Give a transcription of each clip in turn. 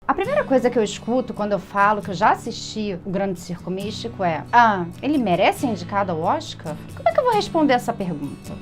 A primeira coisa que eu escuto quando eu falo que eu já assisti O Grande Circo Místico é: ele merece ser indicado ao Oscar? Como é que eu vou responder essa pergunta?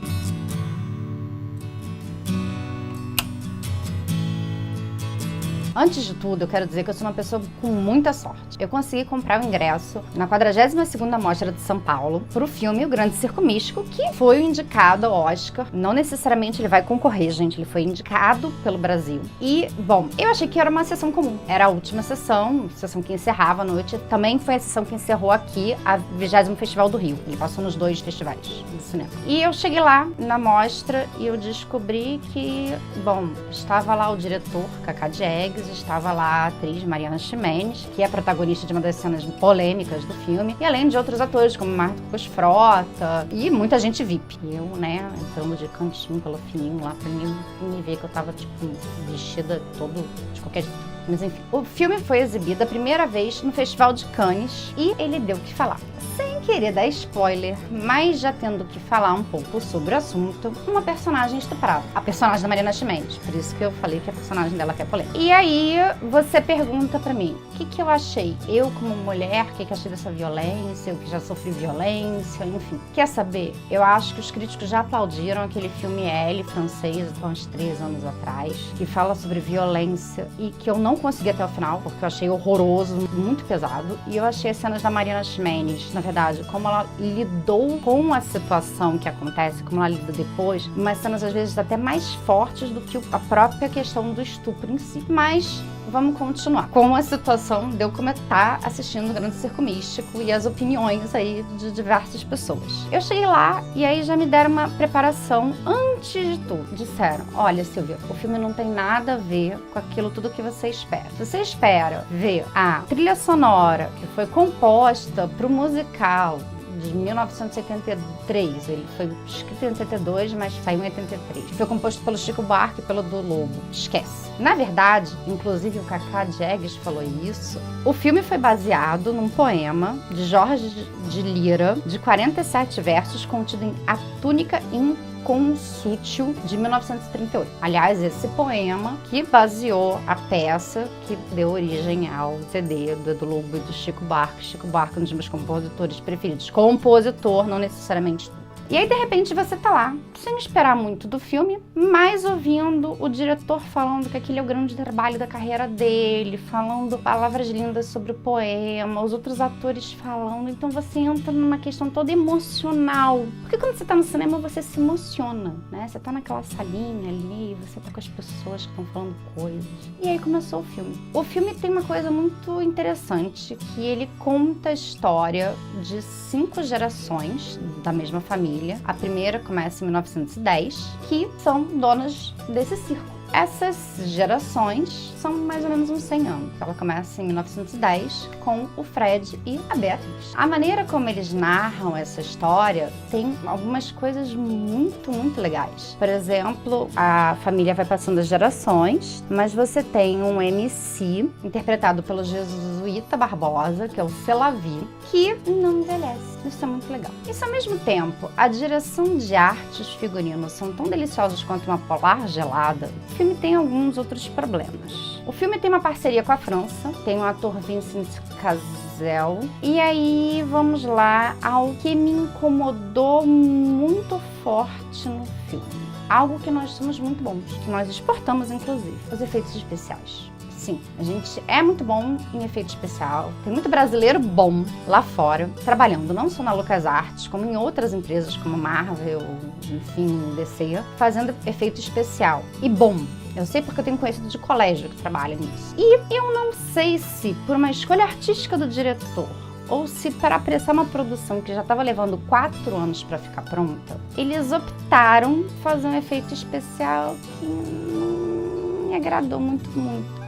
Antes de tudo, eu quero dizer que eu sou uma pessoa com muita sorte. Eu consegui comprar o ingresso na 42ª Mostra de São Paulo pro filme O Grande Circo Místico, que foi indicado ao Oscar. Não necessariamente ele vai concorrer, gente. Ele foi indicado pelo Brasil. E, bom, eu achei que era uma sessão comum. Era a última sessão que encerrava a noite. Também foi a sessão que encerrou aqui a 20º Festival do Rio. Ele passou nos 2 festivais de cinema. E eu cheguei lá na mostra e eu descobri que, bom, estava lá o diretor, Cacá Diegues, estava lá a atriz Mariana Ximenes, que é a protagonista de uma das cenas polêmicas do filme, e além de outros atores como Marcos Frota e muita gente VIP. E eu, né, entrando de cantinho pelo fininho lá pra mim me ver que eu tava, tipo, vestida todo de qualquer jeito. Mas enfim, o filme foi exibido a primeira vez no Festival de Cannes e ele deu o que falar. Sem querer dar spoiler, mas já tendo que falar um pouco sobre o assunto, uma personagem estuprada. A personagem da Mariana Ximenes, por isso que eu falei que a personagem dela é polêmica. E aí você pergunta pra mim, o que eu achei? Eu como mulher, o que eu achei dessa violência? Eu que já sofri violência, enfim. Quer saber? Eu acho que os críticos já aplaudiram aquele filme Elle, francês, há uns 3 anos atrás, que fala sobre violência e que eu não consegui até o final, porque eu achei horroroso, muito pesado. E eu achei as cenas da Mariana Ximenes, na verdade, como ela lidou com a situação que acontece, como ela lida depois, umas cenas às vezes até mais fortes do que a própria questão do estupro em si. Mas vamos continuar com a situação de eu comentar assistindo o Grande Circo Místico e as opiniões aí de diversas pessoas. Eu cheguei lá e aí já me deram uma preparação antes de tudo. Disseram: olha, Silvia, o filme não tem nada a ver com aquilo tudo que você espera. Se você espera ver a trilha sonora que foi composta para o musical de 1983, ele foi escrito em 82, mas saiu em 83. Foi composto pelo Chico Buarque e pelo do Lobo. Esquece. Na verdade, inclusive o Cacá Diegues falou isso, o filme foi baseado num poema de Jorge de Lira, de 47 versos, contido em A Túnica Inconsútil, de 1938. Aliás, esse poema que baseou a peça que deu origem ao CD do Lobo e do Chico Buarque. Chico Buarque é um dos meus compositores preferidos. Compositor, não necessariamente. E aí, de repente, você tá lá, sem esperar muito do filme, mas ouvindo o diretor falando que aquele é o grande trabalho da carreira dele, falando palavras lindas sobre o poema, os outros atores falando. Então você entra numa questão toda emocional. Porque quando você tá no cinema, você se emociona, né? Você tá naquela salinha ali, você tá com as pessoas que estão falando coisas. E aí começou o filme. O filme tem uma coisa muito interessante, que ele conta a história de 5 gerações da mesma família. A primeira começa em 1910, que são donas desse circo. Essas gerações são mais ou menos uns 100 anos. Ela começa em 1910 com o Fred e a Beatriz. A maneira como eles narram essa história tem algumas coisas muito, muito legais. Por exemplo, a família vai passando as gerações, mas você tem um MC interpretado pelo Jesuíta Barbosa, que é o Selavi, que não envelhece. Isso é muito legal. E se ao mesmo tempo a direção de arte e os figurinos são tão deliciosos quanto uma polar gelada, o filme tem alguns outros problemas. O filme tem uma parceria com a França, tem o ator Vincent Cassel, e aí vamos lá ao que me incomodou muito forte no filme. Algo que nós somos muito bons, que nós exportamos inclusive, os efeitos especiais. Sim, a gente é muito bom em efeito especial, tem muito brasileiro bom lá fora, trabalhando não só na LucasArts, como em outras empresas como Marvel, enfim, DC, fazendo efeito especial. E bom, eu sei porque eu tenho conhecido de colégio que trabalha nisso. E eu não sei se por uma escolha artística do diretor, ou se para apressar uma produção que já estava levando 4 anos para ficar pronta, eles optaram fazer um efeito especial que não me agradou muito.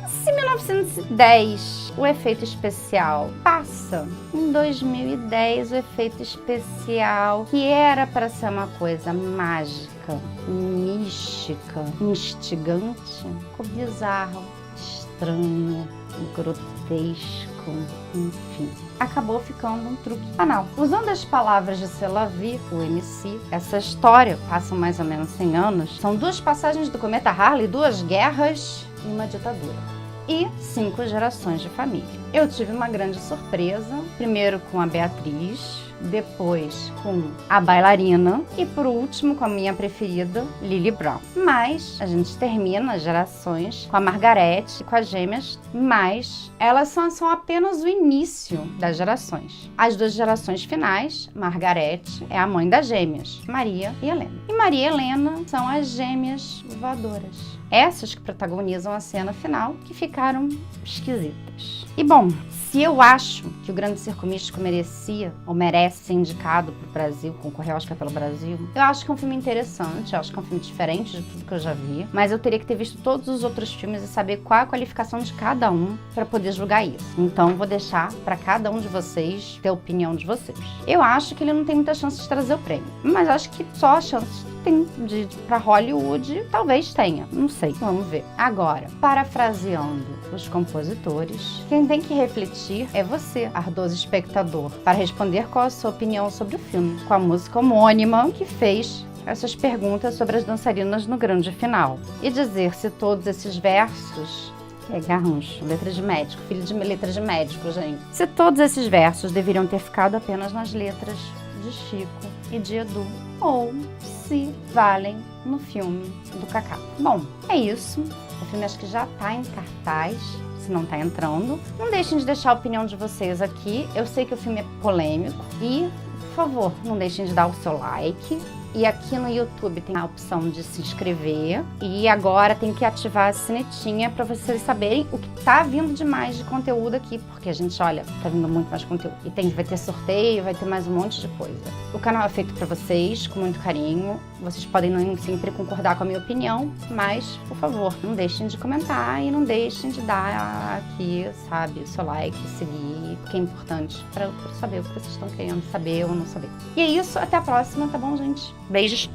Se em 1910 o efeito especial passa, em 2010 o efeito especial, que era para ser uma coisa mágica, mística, instigante, ficou bizarro, estranho, grotesco, enfim. Acabou ficando um truque banal. Usando as palavras de Selavi, o MC, essa história passa mais ou menos 100 anos, são 2 passagens do cometa Halley, 2 guerras e uma ditadura. e 5 gerações de família. Eu tive uma grande surpresa, primeiro com a Beatriz, depois com a bailarina e por último com a minha preferida, Lily Brown. Mas a gente termina as gerações com a Margarete e com as gêmeas, mas elas são apenas o início das gerações. As 2 gerações finais, Margarete é a mãe das gêmeas, Maria e Helena. E Maria e Helena são as gêmeas voadoras. Essas que protagonizam a cena final, que ficaram esquisitas. E bom, se eu acho que o Grande Circo Místico merecia ou merece ser indicado pro Brasil, concorrer ao Oscar pelo Brasil, eu acho que é um filme interessante, eu acho que é um filme diferente de tudo que eu já vi, mas eu teria que ter visto todos os outros filmes e saber qual é a qualificação de cada um para poder julgar isso. Então vou deixar para cada um de vocês ter a opinião de vocês. Eu acho que ele não tem muita chance de trazer o prêmio, mas acho que só a chance que tem de ir para Hollywood talvez tenha, não sei, vamos ver. Agora, parafraseando os compositores, quem tem que refletir é você, ardoso espectador, para responder qual a sua opinião sobre o filme, com a música homônima que fez essas perguntas sobre as dançarinas no grande final. E dizer se todos esses versos... É garrancho, letra de médico, filho de letra de médico, gente. Se todos esses versos deveriam ter ficado apenas nas letras de Chico e de Edu, ou se valem no filme do Kaká. Bom, é isso. O filme acho que já tá em cartaz, se não tá entrando. Não deixem de deixar a opinião de vocês aqui. Eu sei que o filme é polêmico e, por favor, não deixem de dar o seu like. E aqui no YouTube tem a opção de se inscrever. E agora tem que ativar a sinetinha para vocês saberem o que tá vindo de mais de conteúdo aqui. Porque a gente, olha, tá vindo muito mais conteúdo. E vai ter sorteio, vai ter mais um monte de coisa. O canal é feito para vocês, com muito carinho. Vocês podem não sempre concordar com a minha opinião, mas, por favor, não deixem de comentar e não deixem de dar aqui, sabe, o seu like, seguir, porque é importante para eu saber o que vocês estão querendo saber ou não saber. E é isso, até a próxima, tá bom, gente? Beijos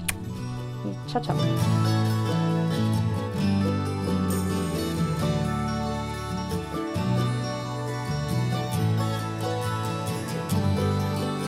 e tchau, tchau.